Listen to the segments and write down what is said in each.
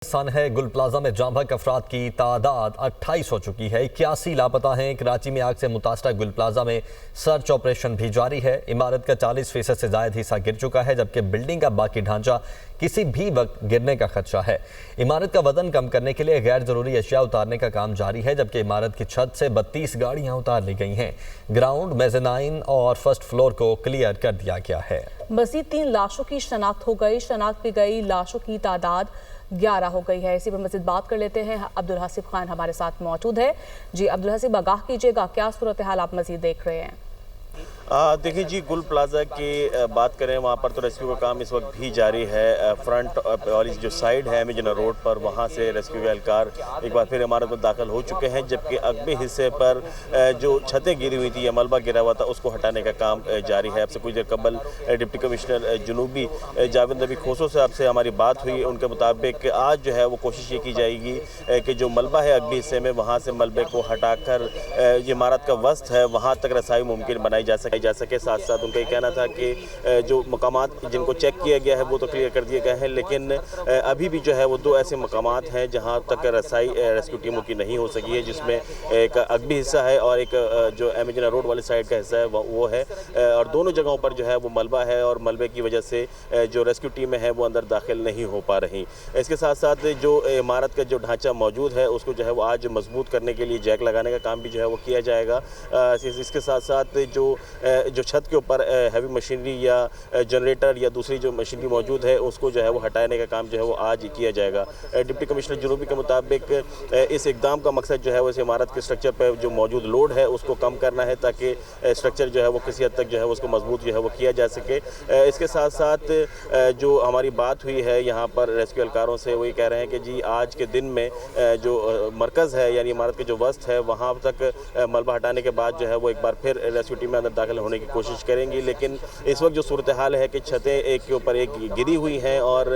सन है गुल प्लाजा में जाम बहक अफराद की तादाद 28 हो चुकी है। 81 लापता हैं। कराची में आग से मुतासरा गुल प्लाजा में सर्च ऑपरेशन भी जारी है। इमारत का 40% से ज्यादा हिस्सा गिर चुका है, जबकि बिल्डिंग का बाकी ढांचा किसी भी वक्त गिरने का खदशा है। इमारत का वजन कम करने के लिए गैर जरूरी अशिया उतारने का काम जारी है, जबकि इमारत की छत से 32 गाड़ियां उतार ली गई हैं। ग्राउंड, मेज़नाइन और फर्स्ट फ्लोर को क्लियर कर दिया गया है। मजीद 3 लाशों की शनाख्त हो गई। शनाख्त की गई लाशों की तादाद 11 हो गई है। इसी पर मजीद बात कर लेते हैं। अब्दुल हसीब खान हमारे साथ मौजूद है। जी अब्दुल हसीब, आगाह कीजिएगा, क्या सूरत हाल आप मजीद देख रहे हैं? देखिए जी, गुल प्लाजा की बात करें, वहाँ पर तो रेस्क्यू का काम इस वक्त भी जारी है। फ्रंट वाली जो साइड है एमिजना रोड पर, वहाँ से रेस्क्यू के एहलकार एक बार फिर इमारत में दाखिल हो चुके हैं, जबकि अगले हिस्से पर जो छतें गिरी हुई थी या मलबा गिरा हुआ था उसको हटाने का काम जारी है। अब से कुछ देर कबल डिप्टी कमिश्नर जुनूबी जावेद नबी खोसो साहब से हमारी बात हुई। उनके मुताबिक आज जो है वो कोशिश ये की जाएगी कि जो मलबा है अगले हिस्से में, वहाँ से मलबे को हटाकर जो इमारत का वस्त है वहाँ तक रसाई मुमकिन बनाई जा सके। साथ साथ उनका ये कहना था कि जो मकामात जिनको चेक किया गया है वो तो क्लियर कर दिए गए हैं, लेकिन अभी भी जो है वो 2 ऐसे मकामात हैं जहां तक रसाई रेस्क्यू टीमों की नहीं हो सकी है, जिसमें एक अगबी हिस्सा है और एक जो एमिजना रोड वाली साइड का हिस्सा है वो है। और दोनों जगहों पर जो है वो मलबा है और मलबे की वजह से जो रेस्क्यू टीमें हैं वो अंदर दाखिल नहीं हो पा रही। इसके साथ साथ जो इमारत का जो ढांचा मौजूद है उसको जो है वो आज मजबूत करने के लिए जैक लगाने का काम भी जो है वो किया जाएगा। इसके साथ साथ जो छत के ऊपर हैवी मशीनरी या जनरेटर या दूसरी जो मशीनरी मौजूद है उसको जो है वो हटाने का काम जो है वो आज किया जाएगा। डिप्टी कमिश्नर जुनूबी के मुताबिक इस इकदाम का मकसद जो है वो इस इमारत के स्ट्रक्चर पर जो मौजूद लोड है उसको कम करना है, ताकि स्ट्रक्चर जो है वो किसी हद तक जो है उसको मजबूत जो है वो किया जा सके। इसके साथ साथ जो हमारी बात हुई है यहाँ पर रेस्क्यू एहलकारों से, वो ये कह रहे हैं कि जी आज के दिन में जो मरकज़ है यानी इमारत के जो वस्त है वहाँ तक मलबा हटाने के बाद जो है वो एक बार फिर रेस्क्यू टीम में अंदर दाखिल होने की कोशिश करेंगी। लेकिन इस वक्त जो सूरत हाल है कि छतें एक के ऊपर एक गिरी हुई हैं और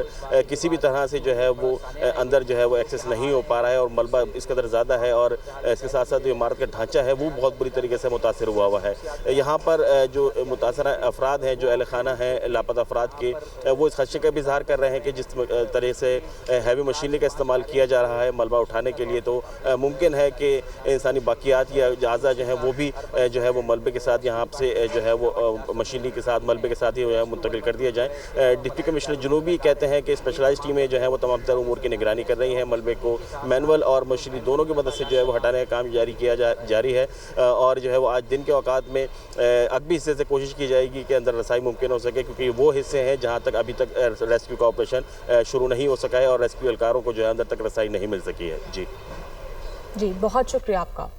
किसी भी तरह से जो है वो अंदर जो है वो एक्सेस नहीं हो पा रहा है और मलबा इस कदर ज़्यादा है और इसके साथ साथ जो इमारत का ढांचा है वो बहुत बुरी तरीके से मुतासर हुआ है। यहाँ पर जो मुतासर अफराद हैं, जो अहल खाना हैं लापता अफराद के, वो इस खदशे का भी इजहार कर रहे हैं कि जिस तरह से हैवी मशीनरी का इस्तेमाल किया जा रहा है मलबा उठाने के लिए, तो मुमकिन है कि इंसानी बाकियात या अज़ा जो है वो भी जो है वो मलबे के साथ यहाँ से जो है वो मशीनरी के साथ मलबे के साथ ही जो है मुंतकिल कर दिया जाए। डिप्टी कमिश्नर जुनूबी कहते हैं कि स्पेशलाइज्ड टीमें जो है वो तमाम तर उमूर की निगरानी कर रही हैं। मलबे को मैनुअल और मशीनरी दोनों की मदद से जो है वो हटाने का काम जारी है और जो है वो आज दिन के औकात में अगले हिस्से से कोशिश की जाएगी कि अंदर रसाई मुमकिन हो सके, क्योंकि वो हिस्से हैं जहाँ तक अभी तक रेस्क्यू का ऑपरेशन शुरू नहीं हो सका है और रेस्क्यू एहलकारों को जो है अंदर तक रसाई नहीं मिल सकी है। जी बहुत शुक्रिया आपका।